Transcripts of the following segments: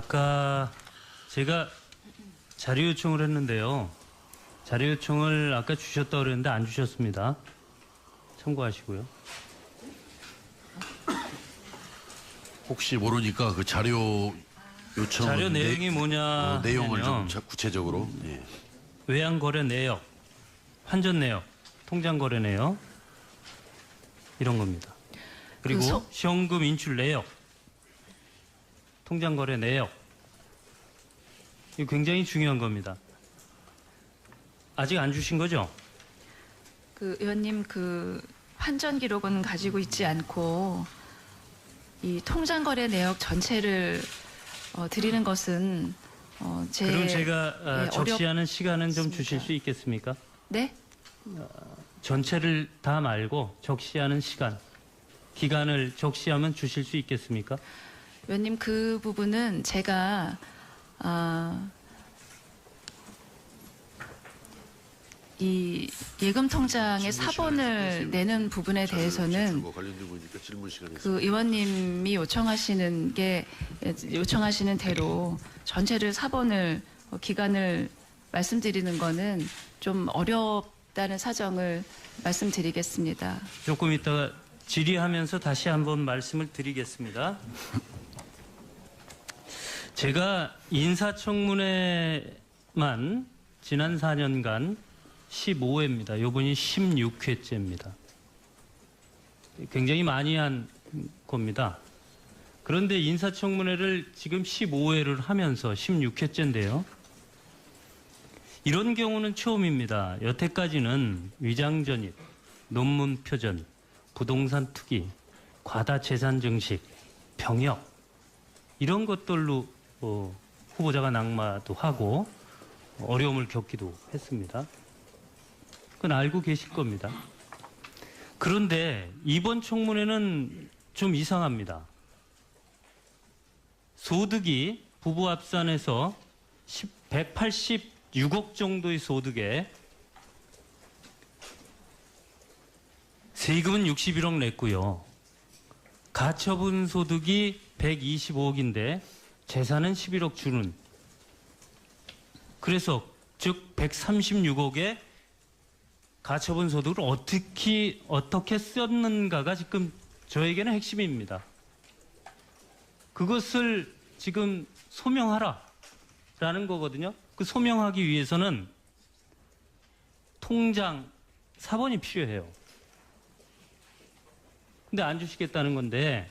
아까 제가 자료 요청을 했는데요. 자료 요청을 아까 주셨다고 그랬는데 안 주셨습니다. 참고하시고요. 혹시 모르니까 그 자료 요청 자료 내용이 뭐냐 내용을 하면 좀 구체적으로. 예. 외환거래 내역, 환전 내역, 통장거래 내역 이런 겁니다. 그리고 시험금 인출 내역, 통장거래 내역 이거 굉장히 중요한 겁니다. 아직 안 주신 거죠? 그 의원님 그 환전 기록은 가지고 있지 않고 이 통장 거래 내역 전체를 드리는 것은 그럼 제가 적시하는 시간은 좀 주실 수 있겠습니까? 네? 전체를 다 말고 적시하는 시간, 기간을 적시하면 주실 수 있겠습니까? 의원님 그 부분은 제가 이 예금 통장의 사본을 내는 부분에 대해서는 그 의원님이 요청하시는 대로 전체를 사본을 기간을 말씀드리는 거는 좀 어렵다는 사정을 말씀드리겠습니다. 조금 이따가 질의하면서 다시 한번 말씀을 드리겠습니다. 제가 인사청문회만 지난 4년간 15회입니다. 이번이 16회째입니다. 굉장히 많이 한 겁니다. 그런데 인사청문회를 지금 15회를 하면서 16회째인데요. 이런 경우는 처음입니다. 여태까지는 위장전입, 논문 표전, 부동산 투기, 과다 재산 증식, 병역 이런 것들로 후보자가 낙마도 하고 어려움을 겪기도 했습니다. 그건 알고 계실 겁니다. 그런데 이번 청문회는 좀 이상합니다. 소득이 부부 합산해서 186억 정도의 소득에 세금은 61억 냈고요. 가처분 소득이 125억인데 재산은 11억 주는. 그래서 즉 136억에 가처분 소득을 어떻게 썼는가가 지금 저에게는 핵심입니다. 그것을 지금 소명하라라는 거거든요. 그 소명하기 위해서는 통장 사본이 필요해요. 근데 안 주시겠다는 건데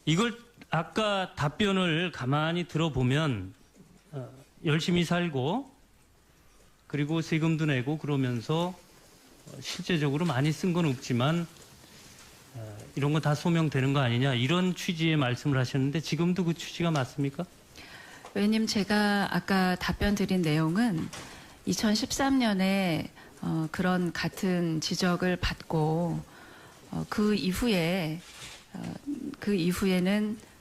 이걸 아까 답변을 가만히 들어보면 열심히 살고 그리고 세금도 내고 그러면서 실제적으로 많이 쓴 건 없지만 이런 거 다 소명되는 거 아니냐 이런 취지의 말씀을 하셨는데 지금도 그 취지가 맞습니까? 의원님 제가 아까 답변 드린 내용은 2013년에 그런 같은 지적을 받고 그 이후에는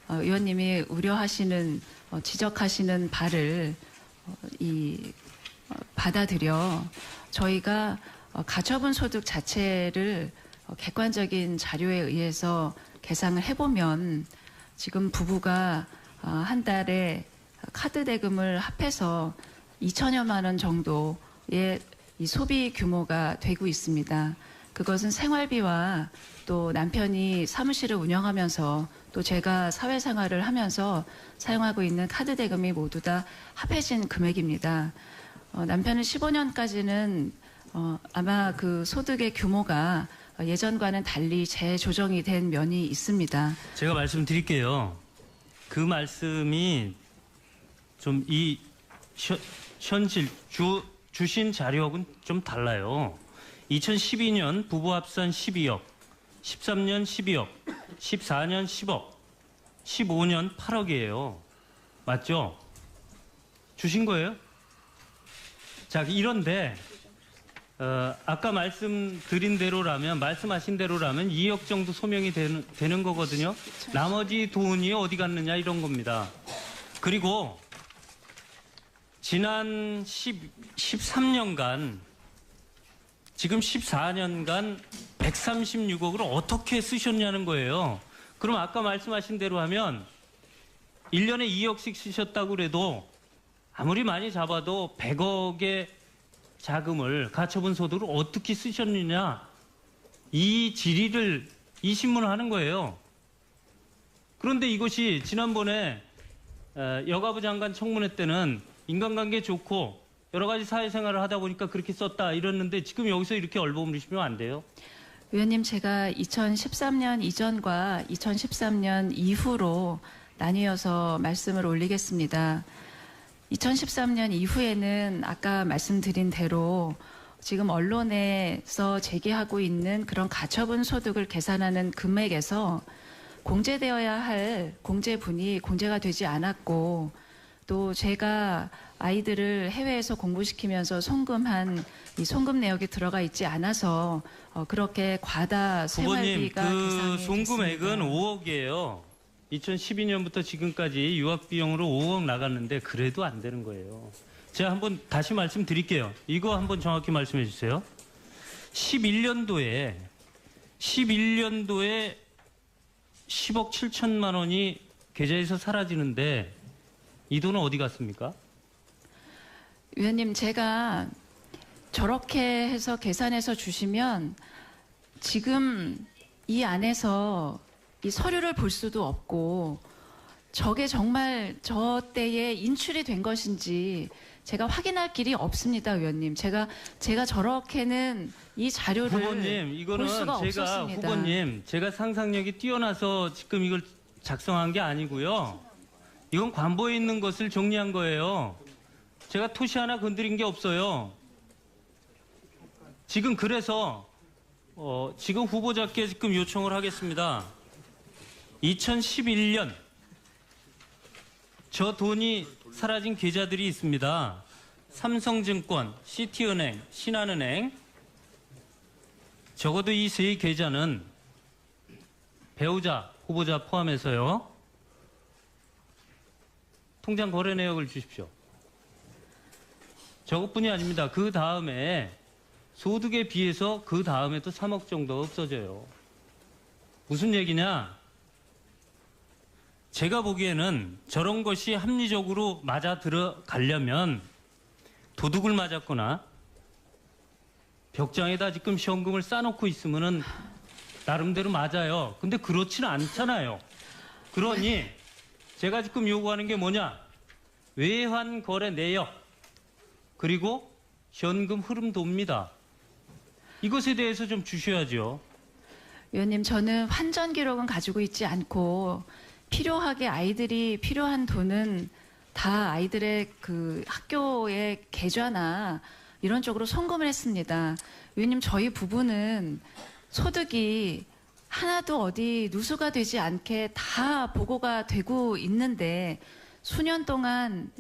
의원님이 우려하시는 지적하시는 바를 받아들여 저희가 가처분 소득 자체를 객관적인 자료에 의해서 계상을 해보면 지금 부부가 한 달에 카드 대금을 합해서 2천여만 원 정도의 이 소비 규모가 되고 있습니다. 그것은 생활비와 또 남편이 사무실을 운영하면서 또 제가 사회생활을 하면서 사용하고 있는 카드 대금이 모두 다 합해진 금액입니다. 남편은 15년까지는 아마 그 소득의 규모가 예전과는 달리 재조정이 된 면이 있습니다. 제가 말씀드릴게요. 그 말씀이 좀 이 현실 주신 자료하고는 좀 달라요. 2012년 부부 합산 12억, 13년 12억, 14년 10억, 15년 8억이에요. 맞죠? 주신 거예요? 자, 이런데 아까 말씀하신 대로라면 2억 정도 소명이 되는 거거든요. 나머지 돈이 어디 갔느냐 이런 겁니다. 그리고 지난 13년간 지금 14년간 136억을 어떻게 쓰셨냐는 거예요. 그럼 아까 말씀하신 대로 하면 1년에 2억씩 쓰셨다고 그래도 아무리 많이 잡아도 100억의 자금을 가처분 소득을 어떻게 쓰셨느냐 이 질의를 이 신문을 하는 거예요. 그런데 이것이 지난번에 여가부 장관 청문회 때는 인간관계 좋고 여러 가지 사회생활을 하다 보니까 그렇게 썼다 이랬는데 지금 여기서 이렇게 얼버무리시면 안 돼요. 의원님, 제가 2013년 이전과 2013년 이후로 나뉘어서 말씀을 올리겠습니다. 2013년 이후에는 아까 말씀드린 대로 지금 언론에서 제기하고 있는 그런 가처분 소득을 계산하는 금액에서 공제되어야 할 공제분이 공제가 되지 않았고 또 제가 아이들을 해외에서 공부시키면서 송금한 이 송금 내역이 들어가 있지 않아서 그렇게 과다 후보님, 생활비가 그 계산이 송금액은 됐습니다. 5억이에요. 2012년부터 지금까지 유학비용으로 5억 나갔는데 그래도 안 되는 거예요. 제가 한번 다시 말씀드릴게요. 이거 한번 정확히 말씀해 주세요. 11년도에 10억 7천만 원이 계좌에서 사라지는데 이 돈은 어디 갔습니까? 위원님, 제가 저렇게 해서 계산해서 주시면 지금 이 안에서 이 서류를 볼 수도 없고 저게 정말 저 때에 인출이 된 것인지 제가 확인할 길이 없습니다, 의원님. 제가 저렇게는 이 자료를 후보님, 이거는 볼 수가 없었습니다. 후보님, 제가 상상력이 뛰어나서 지금 이걸 작성한 게 아니고요. 이건 관보에 있는 것을 정리한 거예요. 제가 토시 하나 건드린 게 없어요. 지금 그래서 지금 후보자께 지금 요청을 하겠습니다. 2011년 저 돈이 사라진 계좌들이 있습니다. 삼성증권, 시티은행, 신한은행. 적어도 이 세 계좌는 배우자, 후보자 포함해서요. 통장 거래 내역을 주십시오. 저것뿐이 아닙니다. 그 다음에 소득에 비해서 그 다음에 또 3억 정도 없어져요. 무슨 얘기냐? 제가 보기에는 저런 것이 합리적으로 맞아 들어가려면 도둑을 맞았거나 벽장에다 지금 시험금을 싸놓고 있으면은 나름대로 맞아요. 근데 그렇지는 않잖아요. 그러니 제가 지금 요구하는 게 뭐냐? 외환 거래 내역 그리고 현금 흐름도입니다. 이것에 대해서 좀 주셔야죠. 위원님, 저는 환전 기록은 가지고 있지 않고 필요하게 아이들이 필요한 돈은 다 아이들의 그 학교의 계좌나 이런 쪽으로 송금을 했습니다. 위원님, 저희 부부는 소득이 하나도 어디 누수가 되지 않게 다 보고가 되고 있는데 수년 동안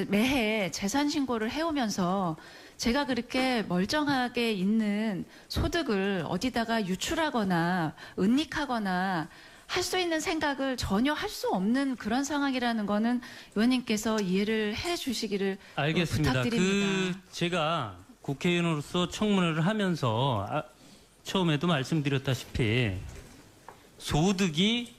매해 재산 신고를 해오면서 제가 그렇게 멀쩡하게 있는 소득을 어디다가 유출하거나 은닉하거나 할 수 있는 생각을 전혀 할 수 없는 그런 상황이라는 거는 의원님께서 이해를 해 주시기를 알겠습니다. 부탁드립니다. 제가 국회의원으로서 청문회를 하면서 처음에도 말씀드렸다시피 소득이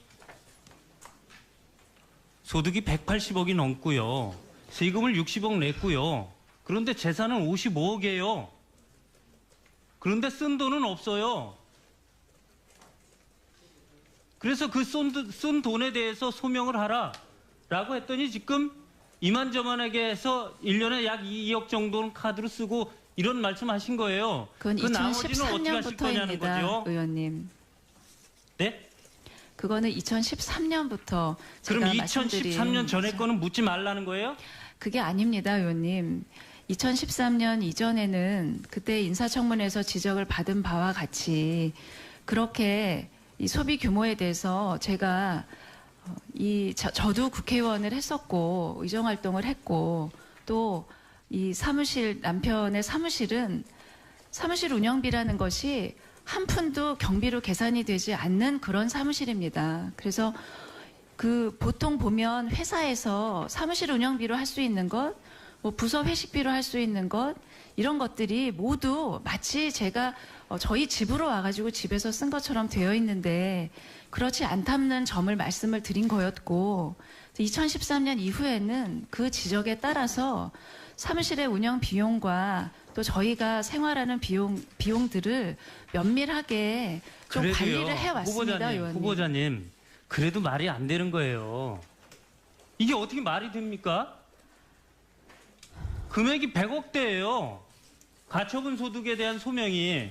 180억이 넘고요. 세금을 60억 냈고요. 그런데 재산은 55억이에요. 그런데 쓴 돈은 없어요. 그래서 그 쓴 돈에 대해서 소명을 하라라고 했더니 지금 이만저만하게 해서 1년에 약 2억 정도는 카드로 쓰고 이런 말씀하신 거예요. 그건 그 나머지는 어떻게 하실 거냐는 2013년부터입니다, 거죠. 의원님. 네? 그거는 2013년부터 제가 그럼 말씀드린 2013년 전에 거는 묻지 말라는 거예요? 그게 아닙니다, 의원님. 2013년 이전에는 그때 인사청문회에서 지적을 받은 바와 같이 그렇게 이 소비 규모에 대해서 제가 저도 국회의원을 했었고 의정 활동을 했고 또 이 남편의 사무실은 사무실 운영비라는 것이 한 푼도 경비로 계산이 되지 않는 그런 사무실입니다. 그래서 보통 보면 회사에서 사무실 운영비로 할 수 있는 것, 뭐 부서 회식비로 할 수 있는 것, 이런 것들이 모두 마치 제가 저희 집으로 와가지고 집에서 쓴 것처럼 되어 있는데 그렇지 않다는 점을 말씀을 드린 거였고 2013년 이후에는 그 지적에 따라서 사무실의 운영 비용과 또 저희가 생활하는 비용들을 면밀하게 좀 그래도요, 관리를 해왔습니다, 의원님. 후보자님, 그래도 말이 안 되는 거예요. 이게 어떻게 말이 됩니까? 금액이 100억대예요. 가처분 소득에 대한 소명이.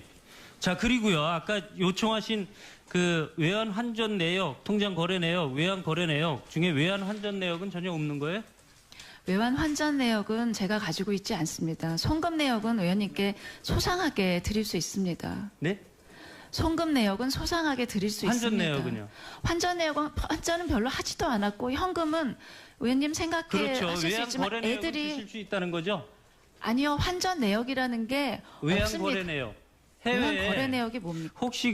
자, 그리고요, 아까 요청하신 그 외환 환전 내역, 통장 거래 내역, 외환 거래 내역 중에 외환 환전 내역은 전혀 없는 거예요? 외환 환전 내역은 제가 가지고 있지 않습니다. 송금 내역은 의원님께 소상하게 드릴 수 있습니다. 네? 송금 내역은 소상하게 드릴 수 환전 있습니다. 내역은요? 환전은 별로 하지도 않았고 현금은 의원님 생각해 그렇죠. 하실 수 외환 있지만 거래 내역은 애들이 주실 수 있다는 거죠? 아니요 환전 내역이라는 게 외환 없습니다. 거래 내역. 외환 해외에 거래 내역이 뭡니까? 혹시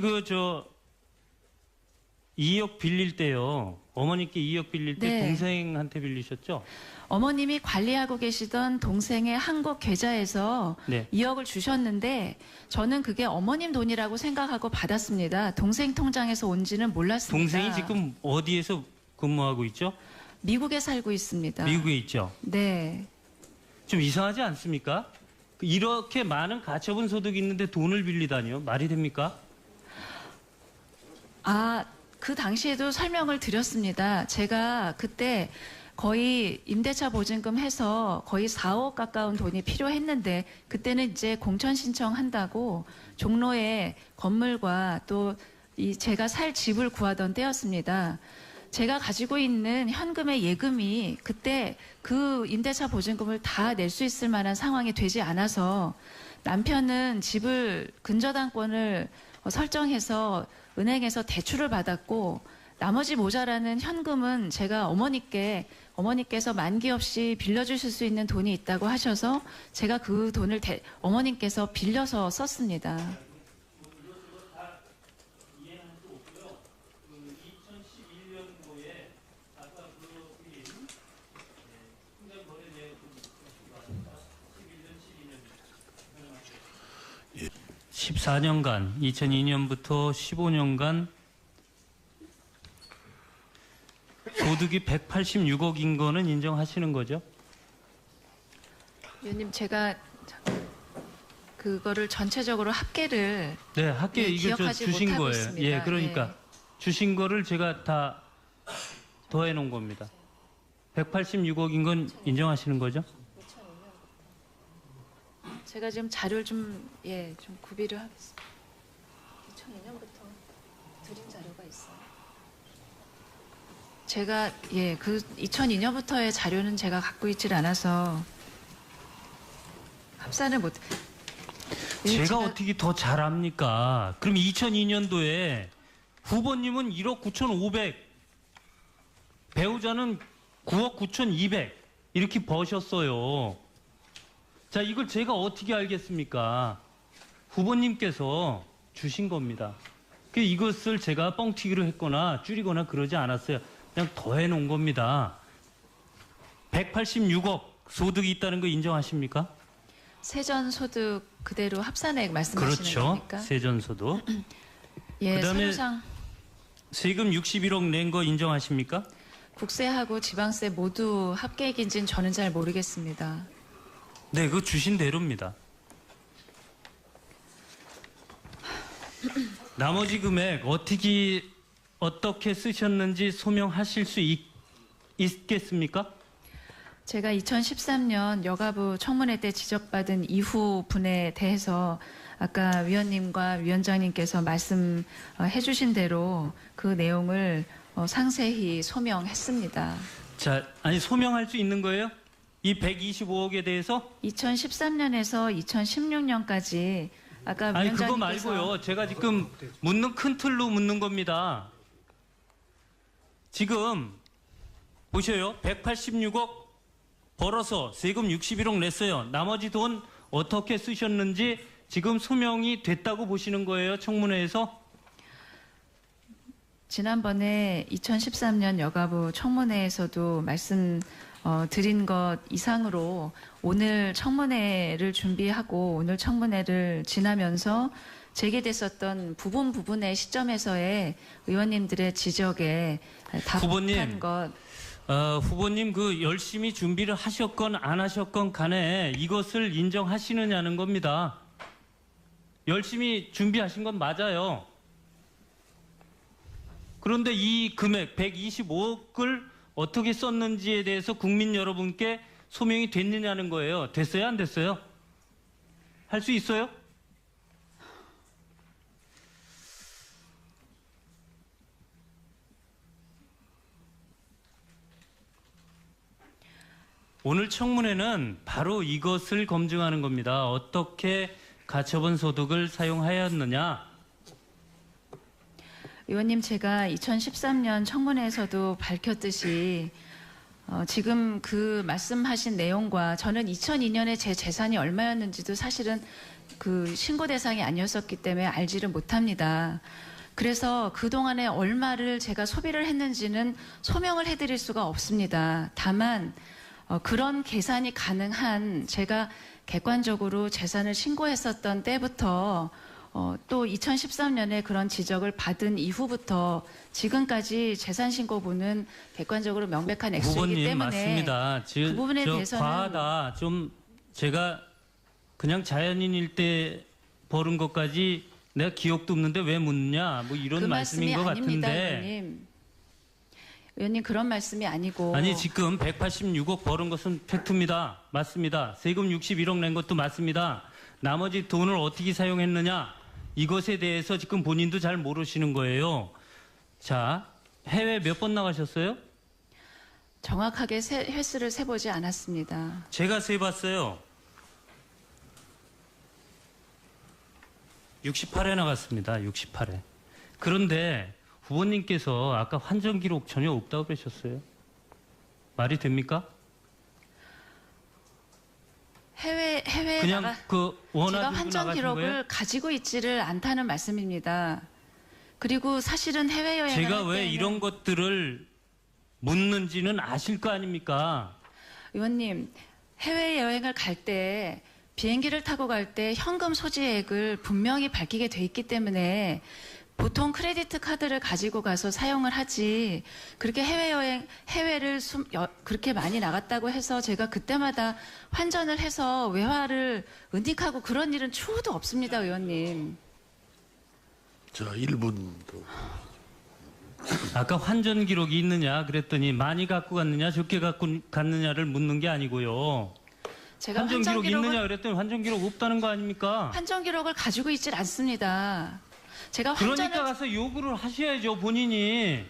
2억 빌릴 때요. 어머니께 2억 빌릴 때 네. 동생한테 빌리셨죠? 어머님이 관리하고 계시던 동생의 한국 계좌에서 네. 2억을 주셨는데 저는 그게 어머님 돈이라고 생각하고 받았습니다. 동생 통장에서 온지는 몰랐습니다. 동생이 지금 어디에서 근무하고 있죠? 미국에 살고 있습니다. 미국에 있죠. 네. 좀 이상하지 않습니까? 이렇게 많은 가처분 소득이 있는데 돈을 빌리다니요? 말이 됩니까? 그 당시에도 설명을 드렸습니다. 제가 그때 거의 임대차 보증금 해서 거의 4억 가까운 돈이 필요했는데 그때는 이제 공천 신청한다고 종로에 건물과 또 제가 살 집을 구하던 때였습니다. 제가 가지고 있는 현금의 예금이 그때 그 임대차 보증금을 다 낼 수 있을 만한 상황이 되지 않아서 남편은 집을 근저당권을 설정해서 은행에서 대출을 받았고 나머지 모자라는 현금은 제가 어머니께서 만기 없이 빌려주실 수 있는 돈이 있다고 하셔서 제가 그 돈을 어머님께서 빌려서 썼습니다. 예. 14년간, 2002년부터 15년간 소득이 186억인 거는 인정하시는 거죠? 위원님, 제가 그거를 전체적으로 합계를 네, 합계 이거 기억하지 주신 못하고 거예요. 있습니다. 예, 그러니까 네. 주신 거를 제가 다 더해 놓은 겁니다. 186억인 건 인정하시는 거죠? 제가 지금 자료를 좀 구비를 하겠습니다. 2002년부터 드린 자료가 있어요. 제가 그 2002년부터의 자료는 제가 갖고 있질 않아서 합산을 못. 제가 어떻게 더 잘 압니까? 그럼 2002년도에 후보님은 1억 9,500, 배우자는 9억 9,200 이렇게 버셨어요. 자, 이걸 제가 어떻게 알겠습니까? 후보님께서 주신 겁니다. 이것을 제가 뻥튀기로 했거나 줄이거나 그러지 않았어요. 그냥 더해 놓은 겁니다. 186억 소득이 있다는 거 인정하십니까? 세전소득 그대로 합산액 말씀하시는 그렇죠. 겁니까? 세전소득. 예, 그다음에 서류상 세금 61억 낸 거 인정하십니까? 국세하고 지방세 모두 합계액인지는 저는 잘 모르겠습니다. 네, 그거 주신 대로입니다. 나머지 금액 어떻게 쓰셨는지 소명하실 수 있겠습니까? 제가 2013년 여가부 청문회 때 지적받은 이후 분에 대해서 아까 위원님과 위원장님께서 말씀해 주신 대로 그 내용을 상세히 소명했습니다. 자, 아니 소명할 수 있는 거예요? 이 125억에 대해서? 2013년에서 2016년까지 아까 아니 위원장님께서 그거 말고요. 제가 지금 묻는 큰 틀로 묻는 겁니다. 지금 보셔요. 186억 벌어서 세금 61억 냈어요. 나머지 돈 어떻게 쓰셨는지 지금 소명이 됐다고 보시는 거예요. 청문회에서? 지난번에 2013년 여가부 청문회에서도 드린 것 이상으로 오늘 청문회를 준비하고 오늘 청문회를 지나면서 제기됐었던 부분의 시점에서의 의원님들의 지적에 후보님. 답한 것. 후보님 그 열심히 준비를 하셨건 안 하셨건 간에 이것을 인정하시느냐는 겁니다. 열심히 준비하신 건 맞아요. 그런데 이 금액 125억을 어떻게 썼는지에 대해서 국민 여러분께 소명이 됐느냐는 거예요. 됐어요? 안 됐어요? 할 수 있어요? 오늘 청문회는 바로 이것을 검증하는 겁니다. 어떻게 가처분 소득을 사용하였느냐. 의원님, 제가 2013년 청문회에서도 밝혔듯이 지금 그 말씀하신 내용과 저는 2002년에 제 재산이 얼마였는지도 사실은 그 신고 대상이 아니었었기 때문에 알지를 못합니다. 그래서 그동안에 얼마를 제가 소비를 했는지는 소명을 해드릴 수가 없습니다. 다만 그런 계산이 가능한 제가 객관적으로 재산을 신고했었던 때부터 또 2013년에 그런 지적을 받은 이후부터 지금까지 재산 신고부는 객관적으로 명백한 액수이기 후보님 때문에 맞습니다. 그 부분에 대해서는 과하다. 좀 제가 그냥 자연인일 때 벌은 것까지 내가 기억도 없는데 왜 묻냐 뭐 이런 그 말씀인 말씀이 것 아닙니다, 같은데. 의원님 그런 말씀이 아니고 아니 지금 186억 벌은 것은 팩트입니다. 맞습니다. 세금 61억 낸 것도 맞습니다. 나머지 돈을 어떻게 사용했느냐 이것에 대해서 지금 본인도 잘 모르시는 거예요. 자, 해외 몇 번 나가셨어요? 정확하게 횟수를 세보지 않았습니다. 제가 세봤어요. 68회 나갔습니다. 68회. 그런데 후보님께서 아까 환전 기록 전혀 없다고 그러셨어요. 말이 됩니까? 해외 그냥 나가 그 제가 원하는 환전 기록을 가지고 있지를 않다는 말씀입니다. 그리고 사실은 해외 여행을 제가 할 왜 때에는 이런 것들을 묻는지는 아실 거 아닙니까? 의원님 해외 여행을 갈 때 비행기를 타고 갈 때 현금 소지액을 분명히 밝히게 돼 있기 때문에 보통 크레디트 카드를 가지고 가서 사용을 하지 그렇게 해외를 그렇게 많이 나갔다고 해서 제가 그때마다 환전을 해서 외화를 은닉하고 그런 일은 추후도 없습니다, 의원님. 자, 1분 더. 아까 환전 기록이 있느냐 그랬더니 많이 갖고 갔느냐 적게 갖고 갔느냐를 묻는 게 아니고요. 제가 환전 기록 있느냐 그랬더니 환전 기록 없다는 거 아닙니까? 환전 기록을 가지고 있질 않습니다. 제가 그러니까 가서 요구를 하셔야죠 본인이.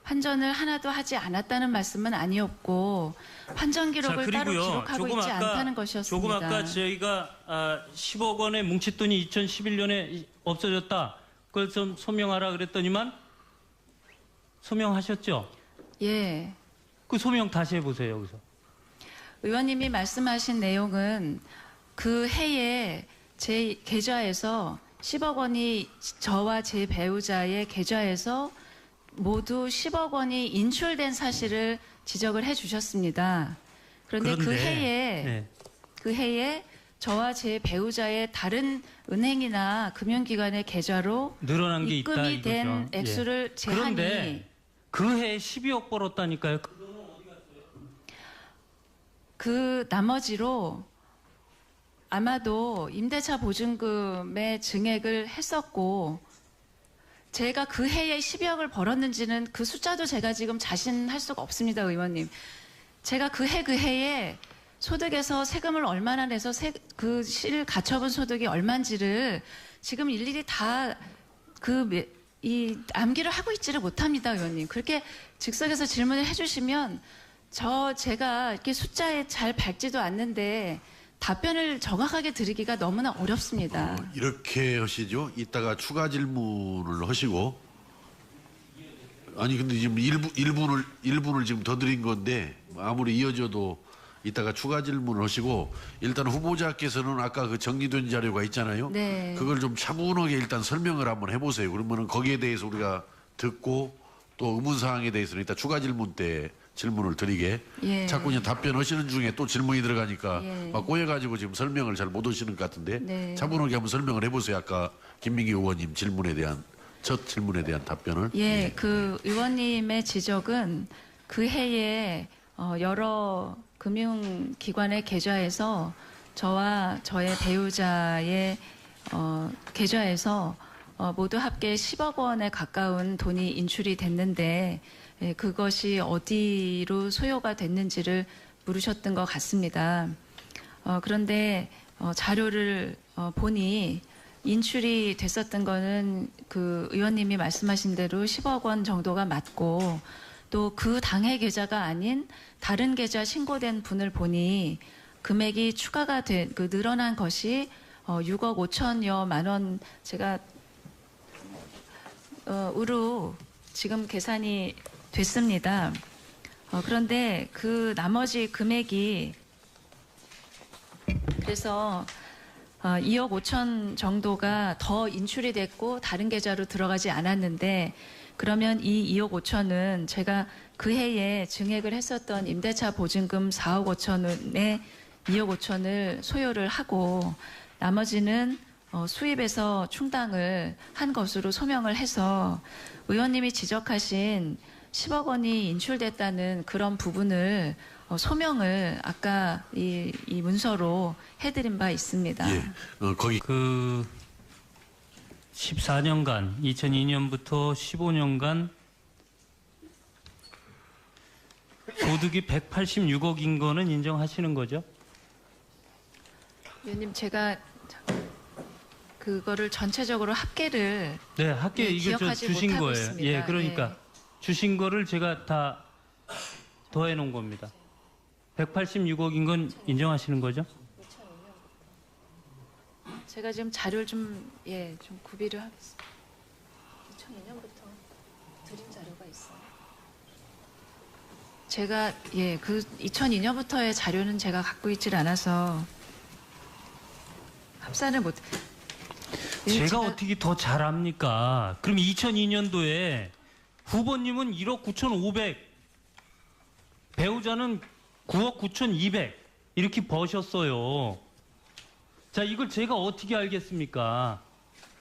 환전을 하나도 하지 않았다는 말씀은 아니었고 환전 기록을 따로 기록하고 있지 않다는 것이었습니다. 조금 아까 저희가 10억 원의 뭉칫돈이 2011년에 없어졌다. 그걸 좀 소명하라 그랬더니만 소명하셨죠? 예. 그 소명 다시 해보세요 여기서. 의원님이 말씀하신 내용은 그 해에 제 계좌에서 10억 원이 저와 제 배우자의 계좌에서 모두 10억 원이 인출된 사실을 지적을 해 주셨습니다. 그런데 네. 그 해에 저와 제 배우자의 다른 은행이나 금융기관의 계좌로 늘어난 게 있다 입금이 이거죠. 된 액수를 제한이 그런데 그 해에 12억 벌었다니까요. 그 나머지로 아마도 임대차 보증금의 증액을 했었고 제가 그 해에 12억을 벌었는지는 그 숫자도 제가 지금 자신할 수가 없습니다, 의원님. 제가 그 해에 소득에서 세금을 얼마나 내서 그 가처분 소득이 얼마인지를 지금 일일이 다 암기를 하고 있지를 못합니다, 의원님. 그렇게 즉석에서 질문을 해주시면 제가 이렇게 숫자에 잘 밝지도 않는데 답변을 정확하게 드리기가 너무나 어렵습니다. 이렇게 하시죠. 이따가 추가 질문을 하시고. 아니 근데 지금 1분을 지금 더 드린 건데 아무리 이어져도 이따가 추가 질문을 하시고 일단 후보자께서는 아까 그 정리된 자료가 있잖아요. 네. 그걸 좀 차분하게 일단 설명을 한번 해보세요. 그러면은 거기에 대해서 우리가 듣고 또 의문사항에 대해서는 이따 추가 질문 때 질문을 드리게. 예. 자꾸 그냥 답변하시는 중에 또 질문이 들어가니까 예. 막 꼬여가지고 지금 설명을 잘 못 하시는 것 같은데 네. 차분하게 한번 설명을 해보세요. 아까 김민기 의원님 첫 질문에 대한 답변을. 예, 그 의원님의 지적은 그 해에 여러 금융기관의 계좌에서 저와 저의 배우자의 계좌에서 모두 합계 10억 원에 가까운 돈이 인출이 됐는데 예, 그것이 어디로 소요가 됐는지를 물으셨던 것 같습니다. 그런데 자료를 보니 인출이 됐었던 거는 그 의원님이 말씀하신 대로 10억 원 정도가 맞고 또 그 당해 계좌가 아닌 다른 계좌 신고된 분을 보니 금액이 추가가 늘어난 것이 6억 5천여만 원 제가 으로 지금 계산이 됐습니다. 그런데 그 나머지 금액이 그래서 2억 5천 정도가 더 인출이 됐고 다른 계좌로 들어가지 않았는데 그러면 이 2억 5천은 제가 그 해에 증액을 했었던 임대차 보증금 4억 5천에 2억 5천을 소요를 하고 나머지는 수입에서 충당을 한 것으로 소명을 해서 의원님이 지적하신 10억 원이 인출됐다는 그런 부분을 소명을 아까 이 문서로 해드린 바 있습니다. 예, 거기 그 14년간 2002년부터 15년간 소득이 186억인 거는 인정하시는 거죠? 의원님 제가 그거를 전체적으로 합계를 네, 합계 이게 저 기억하지 주신 못하고 거예요. 있습니다. 예, 그러니까 예. 주신 거를 제가 다 더해 놓은 겁니다. 186억인 건 인정하시는 거죠? 제가 지금 자료를 좀 구비를 하겠습니다. 2002년부터 드린 자료가 있어요. 제가 그 2002년부터의 자료는 제가 갖고 있질 않아서 합산을 못. 제가 어떻게 더 잘 압니까? 그럼 2002년도에 후보님은 1억 9,500, 배우자는 9억 9,200 이렇게 버셨어요. 자, 이걸 제가 어떻게 알겠습니까?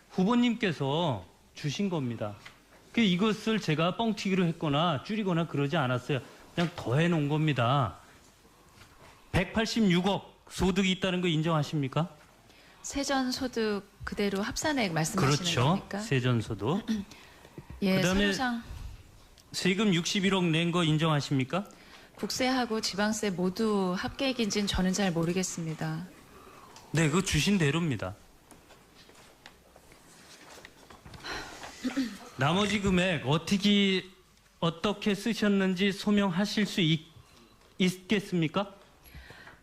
후보님께서 주신 겁니다. 이것을 제가 뻥튀기로 했거나 줄이거나 그러지 않았어요. 그냥 더해 놓은 겁니다. 186억 소득이 있다는 거 인정하십니까? 세전 소득 그대로 합산액 말씀하시는 그렇죠. 겁니까? 세전소득. 예, 그다음에 서류상 세금 61억 낸 거 인정하십니까? 국세하고 지방세 모두 합계액인지는 저는 잘 모르겠습니다. 네, 그거 주신 대로입니다. 나머지 금액 어떻게 쓰셨는지 소명하실 수 있겠습니까?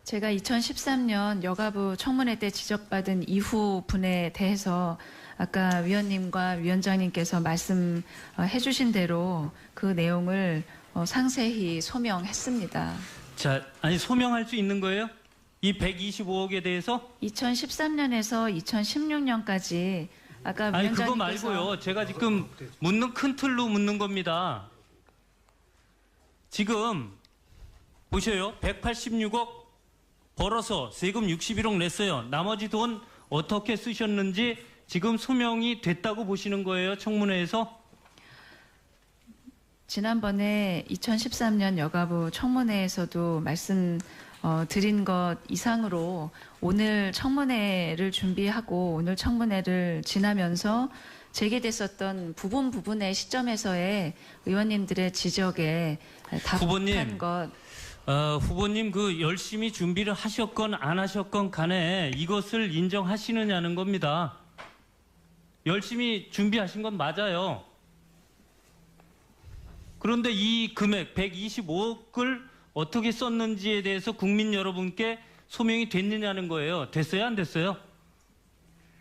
제가 2013년 여가부 청문회 때 지적받은 이후 분에 대해서 아까 위원님과 위원장님께서 말씀해 주신 대로 그 내용을 상세히 소명했습니다. 자, 아니 소명할 수 있는 거예요? 이 125억에 대해서? 2013년에서 2016년까지 아까 아니 위원장님께서 그거 말고요. 제가 지금 묻는 큰 틀로 묻는 겁니다. 지금 보셔요. 186억 벌어서 세금 61억 냈어요. 나머지 돈 어떻게 쓰셨는지 지금 소명이 됐다고 보시는 거예요. 청문회에서? 지난번에 2013년 여가부 청문회에서도 말씀 드린 것 이상으로 오늘 청문회를 준비하고 오늘 청문회를 지나면서 제기됐었던 부분의 시점에서의 의원님들의 지적에 후보님. 답한 것. 후보님 그 열심히 준비를 하셨건 안 하셨건 간에 이것을 인정하시느냐는 겁니다. 열심히 준비하신 건 맞아요. 그런데 이 금액 125억을 어떻게 썼는지에 대해서 국민 여러분께 소명이 됐느냐는 거예요. 됐어요? 안 됐어요?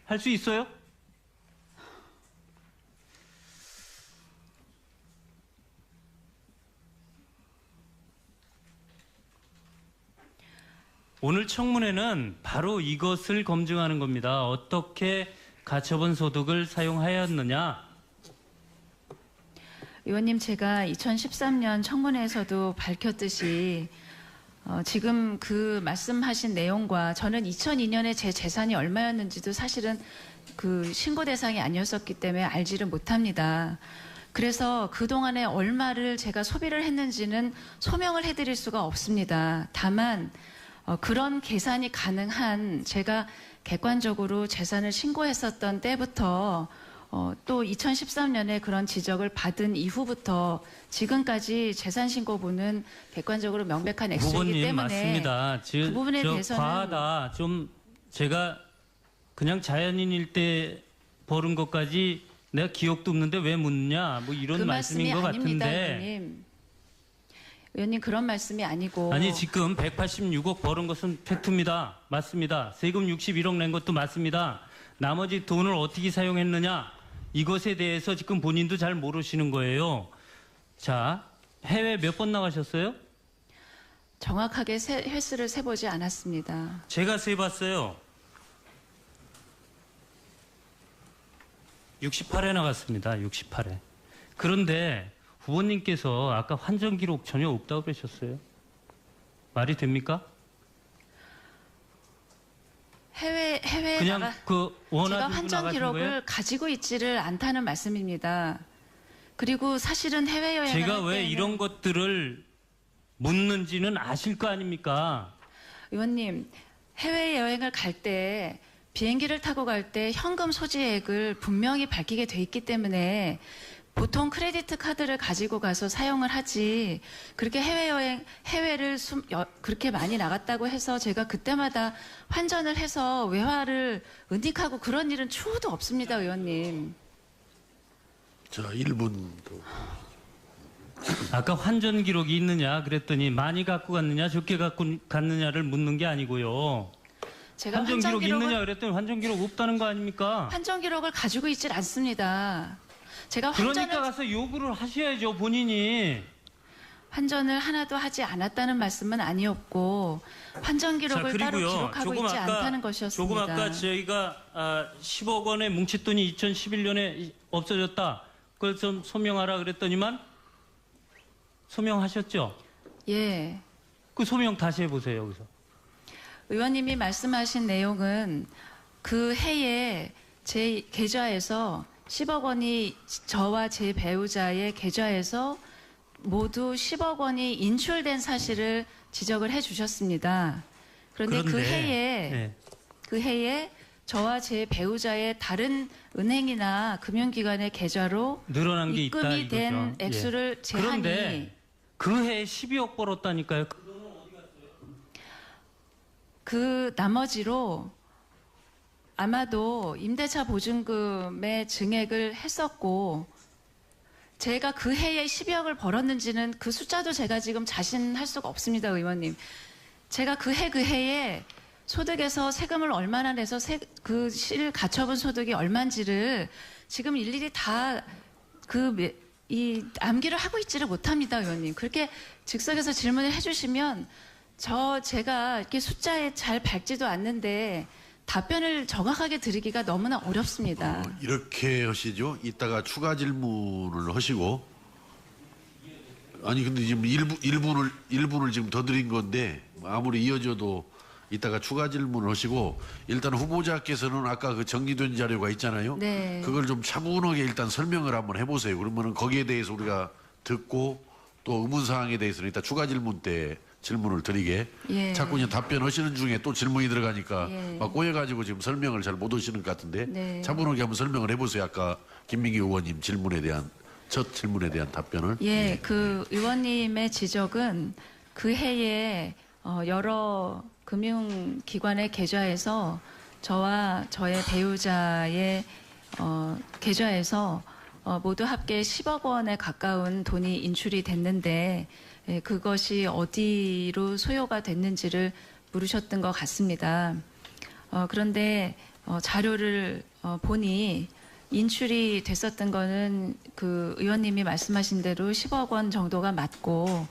할 수 있어요? 오늘 청문회는 바로 이것을 검증하는 겁니다. 어떻게 가처분 소득을 사용하였느냐. 의원님 제가 2013년 청문회에서도 밝혔듯이 지금 그 말씀하신 내용과 저는 2002년에 제 재산이 얼마였는지도 사실은 그 신고 대상이 아니었었기 때문에 알지를 못합니다. 그래서 그동안에 얼마를 제가 소비를 했는지는 소명을 해드릴 수가 없습니다. 다만 그런 계산이 가능한 제가 객관적으로 재산을 신고했었던 때부터 또 2013년에 그런 지적을 받은 이후부터 지금까지 재산신고부는 객관적으로 명백한 액수이기 후보님 때문에 맞습니다. 그 부분에 대해서는 과하다. 좀 제가 그냥 자연인일 때 벌은 것까지 내가 기억도 없는데 왜 묻냐 뭐 이런 그 말씀인 말씀이 것 아닙니다, 같은데. 의원님. 의원님 그런 말씀이 아니고 아니 지금 186억 벌은 것은 팩트입니다. 맞습니다. 세금 61억 낸 것도 맞습니다. 나머지 돈을 어떻게 사용했느냐 이것에 대해서 지금 본인도 잘 모르시는 거예요. 자, 해외 몇 번 나가셨어요? 정확하게 횟수를 세보지 않았습니다. 제가 세봤어요. 68회 나갔습니다. 68회. 그런데 후보님께서 아까 환전 기록 전혀 없다고 그러셨어요. 말이 됩니까? 해외 그냥 나가 그 제가 원하는 환전 나가신 기록을 거예요? 가지고 있지를 않다는 말씀입니다. 그리고 사실은 해외 여행을 제가 할 왜 때는 이런 것들을 묻는지는 아실 거 아닙니까? 의원님 해외 여행을 갈 때 비행기를 타고 갈 때 현금 소지액을 분명히 밝히게 돼 있기 때문에 보통 크레디트 카드를 가지고 가서 사용을 하지 그렇게 해외를 그렇게 많이 나갔다고 해서 제가 그때마다 환전을 해서 외화를 은닉하고 그런 일은 추후도 없습니다, 의원님. 자, 1분도. 아까 환전 기록이 있느냐 그랬더니 많이 갖고 갔느냐 적게 갖고 갔느냐를 묻는 게 아니고요. 제가 환전 기록 있느냐 그랬더니 환전 기록 없다는 거 아닙니까? 환전 기록을 가지고 있질 않습니다. 제가 그러니까 가서 요구를 하셔야죠 본인이. 환전을 하나도 하지 않았다는 말씀은 아니었고 환전 기록을 따로 기록하고 있지 않다는 것이었습니다. 조금 아까 저희가 10억 원의 뭉칫돈이 2011년에 없어졌다. 그걸 좀 소명하라 그랬더니만 소명하셨죠? 예. 그 소명 다시 해보세요 여기서. 의원님이 말씀하신 내용은 그 해에 제 계좌에서 10억 원이 저와 제 배우자의 계좌에서 모두 10억 원이 인출된 사실을 지적을 해 주셨습니다. 그런데 네. 그 해에 저와 제 배우자의 다른 은행이나 금융기관의 계좌로 늘어난 게 있다 입금이 이거죠. 된 액수를 제한이 그런데 그 해에 12억 벌었다니까요. 그 나머지로 아마도 임대차 보증금의 증액을 했었고 제가 그 해에 12억을 벌었는지는 그 숫자도 제가 지금 자신할 수가 없습니다, 의원님. 제가 그 해에 소득에서 세금을 얼마나 내서 그 가처분 소득이 얼마인지를 지금 일일이 다 암기를 하고 있지를 못합니다, 의원님. 그렇게 즉석에서 질문을 해주시면 제가 이렇게 숫자에 잘 밝지도 않는데 답변을 정확하게 드리기가 너무나 어렵습니다. 이렇게 하시죠. 이따가 추가 질문을 하시고. 아니 근데 지금 일분을 지금 더 드린 건데 아무리 이어져도 이따가 추가 질문을 하시고 일단 후보자께서는 아까 그 정리된 자료가 있잖아요. 네. 그걸 좀 차분하게 일단 설명을 한번 해보세요. 그러면은 거기에 대해서 우리가 듣고 또 의문사항에 대해서는 이따 추가 질문 때 질문을 드리게. 예. 자꾸 그냥 답변하시는 중에 또 질문이 들어가니까 예. 막 꼬여가지고 지금 설명을 잘 못 하시는 것 같은데 네. 차분하게 한번 설명을 해보세요. 아까 김민기 의원님 첫 질문에 대한 답변을. 예, 그 의원님의 지적은 그 해에 여러 금융기관의 계좌에서 저와 저의 배우자의 계좌에서 모두 합계 10억 원에 가까운 돈이 인출이 됐는데 그것이 어디로 소요가 됐는지를 물으셨던 것 같습니다. 그런데 자료를 보니 인출이 됐었던 거는 그 의원님이 말씀하신 대로 10억 원 정도가 맞고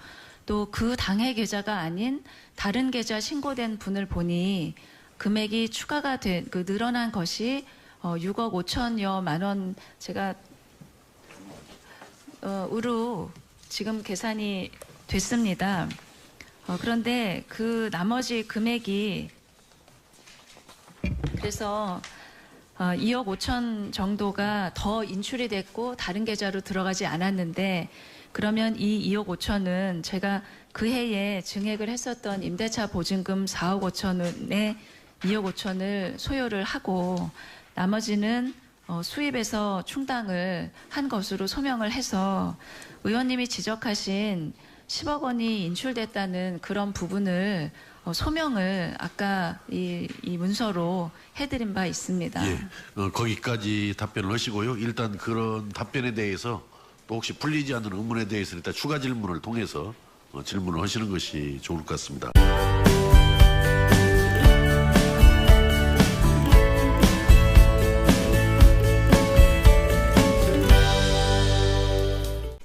또 그 당해 계좌가 아닌 다른 계좌 신고된 분을 보니 금액이 추가가 늘어난 것이 6억 5천여만 원 제가 으로 지금 계산이 됐습니다. 그런데 그 나머지 금액이 그래서 2억 5천 정도가 더 인출이 됐고 다른 계좌로 들어가지 않았는데 그러면 이 2억 5천은 제가 그 해에 증액을 했었던 임대차 보증금 4억 5천에 2억 5천을 소요를 하고 나머지는 수입에서 충당을 한 것으로 소명을 해서 의원님이 지적하신 10억 원이 인출됐다는 그런 부분을 소명을 아까 이 문서로 해드린 바 있습니다. 예, 거기까지 답변을 하시고요. 일단 그런 답변에 대해서 또 혹시 풀리지 않는 의문에 대해서 일단 추가 질문을 통해서 질문을 하시는 것이 좋을 것 같습니다.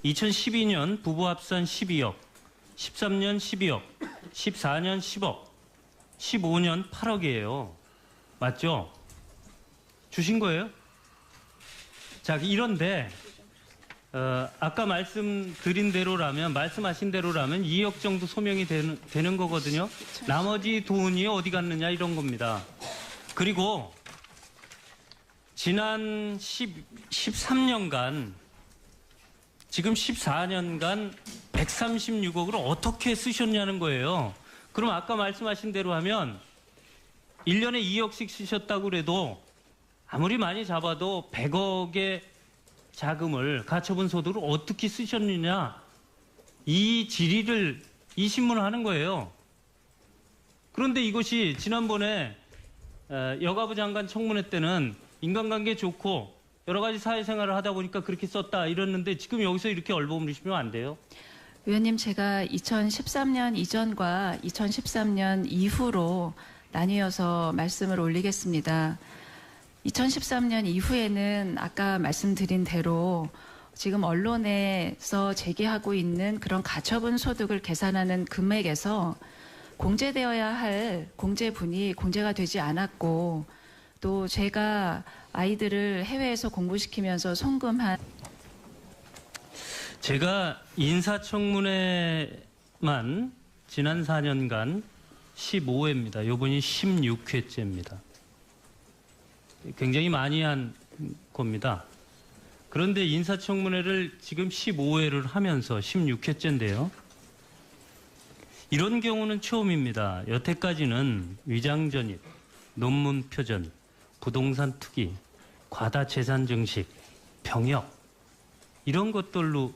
(2012년) 부부 합산 12억, 13년 12억, 14년 10억, 15년 8억이에요. 맞죠? 주신 거예요? 자, 이런데 아까 말씀하신 대로라면 2억 정도 소명이 되는 거거든요. 나머지 돈이 어디 갔느냐 이런 겁니다. 그리고 지난 13년간 지금 14년간 136억을 어떻게 쓰셨냐는 거예요. 그럼 아까 말씀하신 대로 하면 1년에 2억씩 쓰셨다고 그래도 아무리 많이 잡아도 100억의 자금을 가처분 소득을 어떻게 쓰셨느냐 이 질의를 이 신문을 하는 거예요. 그런데 이것이 지난번에 여가부 장관 청문회 때는 인간관계 좋고 여러 가지 사회생활을 하다 보니까 그렇게 썼다 이랬는데 지금 여기서 이렇게 얼버무리시면 안 돼요. 의원님, 제가 2013년 이전과 2013년 이후로 나뉘어서 말씀을 올리겠습니다. 2013년 이후에는 아까 말씀드린 대로 지금 언론에서 제기하고 있는 그런 가처분 소득을 계산하는 금액에서 공제되어야 할 공제분이 공제가 되지 않았고 또 제가 아이들을 해외에서 공부시키면서 송금한 제가 인사청문회만 지난 4년간 15회입니다. 요번이 16회째입니다. 굉장히 많이 한 겁니다. 그런데 인사청문회를 지금 15회를 하면서 16회째인데요. 이런 경우는 처음입니다. 여태까지는 위장전입, 논문 표전, 부동산 투기, 과다 재산 증식, 병역 이런 것들로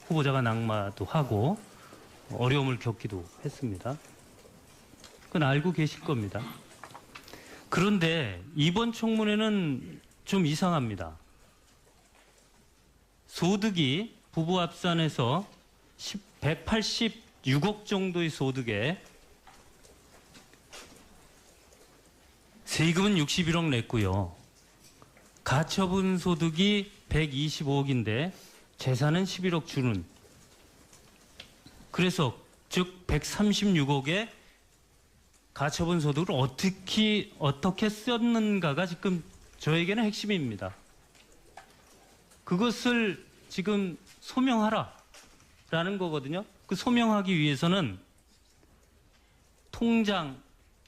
후보자가 낙마도 하고 어려움을 겪기도 했습니다. 그건 알고 계실 겁니다. 그런데 이번 청문회는 좀 이상합니다. 소득이 부부 합산해서 186억 정도의 소득에 세금은 61억 냈고요. 가처분 소득이 125억인데 재산은 11억 주는. 그래서 즉 136억에 가처분 소득을 어떻게 썼는가가 지금 저에게는 핵심입니다. 그것을 지금 소명하라라는 거거든요. 그 소명하기 위해서는 통장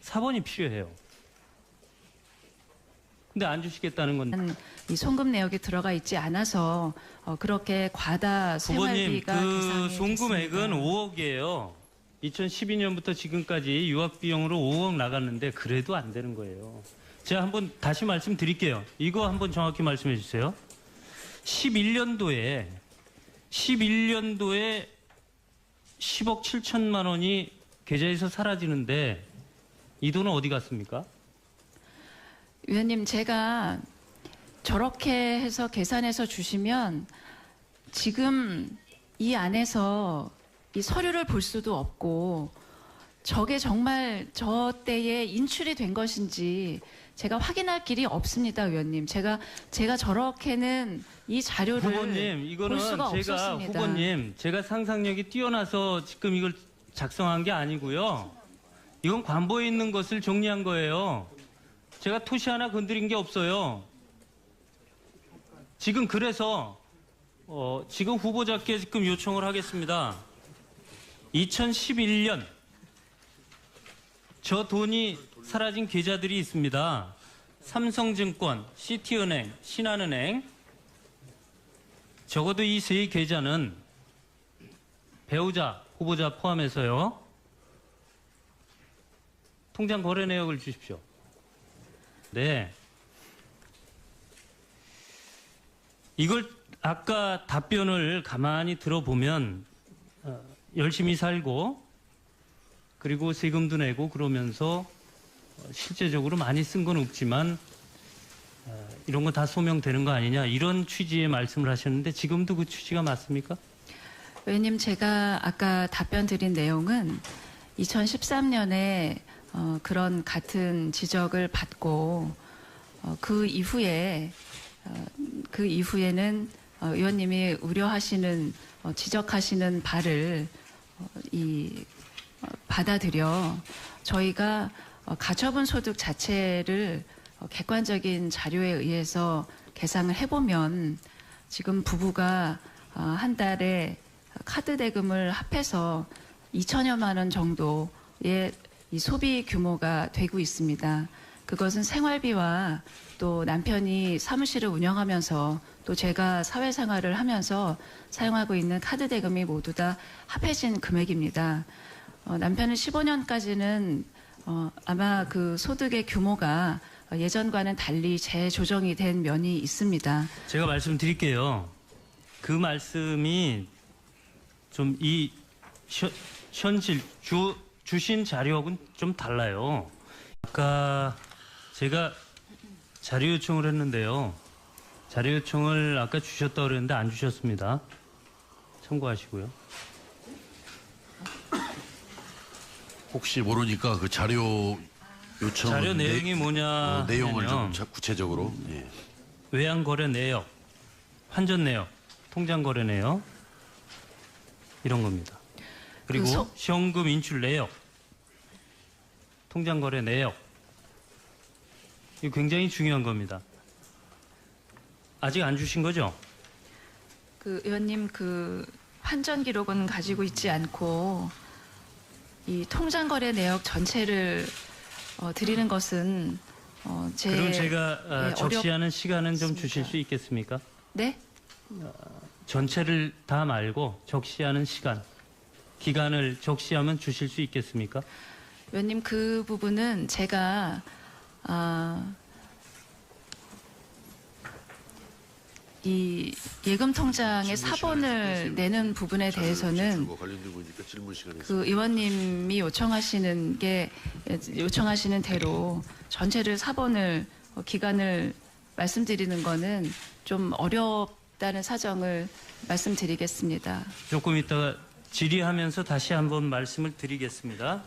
사본이 필요해요. 근데 안 주시겠다는 건 이 송금 내역이 들어가 있지 않아서 그렇게 과다 후보님 생활비가 그 계산이 송금액은 됐습니다. 5억이에요. 2012년부터 지금까지 유학 비용으로 5억 나갔는데 그래도 안 되는 거예요. 제가 한번 다시 말씀드릴게요. 이거 한번 정확히 말씀해 주세요. 11년도에 10억 7천만 원이 계좌에서 사라지는데 이 돈은 어디 갔습니까? 의원님, 제가 저렇게 해서 계산해서 주시면 지금 이 안에서 이 서류를 볼 수도 없고 저게 정말 저 때에 인출이 된 것인지 제가 확인할 길이 없습니다, 의원님. 제가 저렇게는 이 자료를 후보님, 이거는 볼 수가 제가 없었습니다. 후보님, 제가 상상력이 뛰어나서 지금 이걸 작성한 게 아니고요. 이건 관보에 있는 것을 정리한 거예요. 제가 토시 하나 건드린 게 없어요. 지금 그래서 지금 후보자께 지금 요청을 하겠습니다. 2011년 저 돈이 사라진 계좌들이 있습니다. 삼성증권, 시티은행, 신한은행. 적어도 이 세 계좌는 배우자, 후보자 포함해서요. 통장 거래 내역을 주십시오. 네. 이걸 아까 답변을 가만히 들어보면 열심히 살고 그리고 세금도 내고 그러면서 실제적으로 많이 쓴 건 없지만 이런 거 다 소명되는 거 아니냐 이런 취지의 말씀을 하셨는데 지금도 그 취지가 맞습니까? 의원님, 제가 아까 답변 드린 내용은 2013년에 그런 같은 지적을 받고 그 이후에는 의원님이 우려하시는 지적하시는 바를 받아들여 저희가 가처분 소득 자체를 객관적인 자료에 의해서 계산을 해보면 지금 부부가 한 달에 카드 대금을 합해서 2천여만 원 정도의 이 소비 규모가 되고 있습니다. 그것은 생활비와 또 남편이 사무실을 운영하면서 또 제가 사회생활을 하면서 사용하고 있는 카드 대금이 모두 다 합해진 금액입니다. 남편은 15년까지는 아마 그 소득의 규모가 예전과는 달리 재조정이 된 면이 있습니다. 제가 말씀드릴게요. 그 말씀이 좀 이 현실 주신 자료하고는 좀 달라요. 아까 제가 자료 요청을 했는데요. 자료 요청을 아까 주셨다고 그랬는데 안 주셨습니다. 참고하시고요. 혹시 모르니까 그 자료 요청 자료 내용이 뭐냐 내용을 하면 좀 구체적으로 예. 외환거래 내역, 환전 내역, 통장 거래 내역 이런 겁니다. 그리고 시험금 인출 내역, 통장 거래 내역 이거 굉장히 중요한 겁니다. 아직 안 주신 거죠? 그 의원님, 그 환전 기록은 가지고 있지 않고 이 통장 거래 내역 전체를 드리는 것은 그럼 제가 예, 적시하는 시간은 좀 주실 수 있겠습니까? 네? 전체를 다 말고 적시하는 시간, 기간을 적시하면 주실 수 있겠습니까? 의원님, 그 부분은 제가 이 예금 통장의 사본을 내는 부분에 대해서는 관련된 거니까 질문 시간에 그 의원님이 요청하시는 대로 전체를 사본을 기간을 말씀드리는 거는 좀 어렵다는 사정을 말씀드리겠습니다. 조금 이따가 질의하면서 다시 한번 말씀을 드리겠습니다.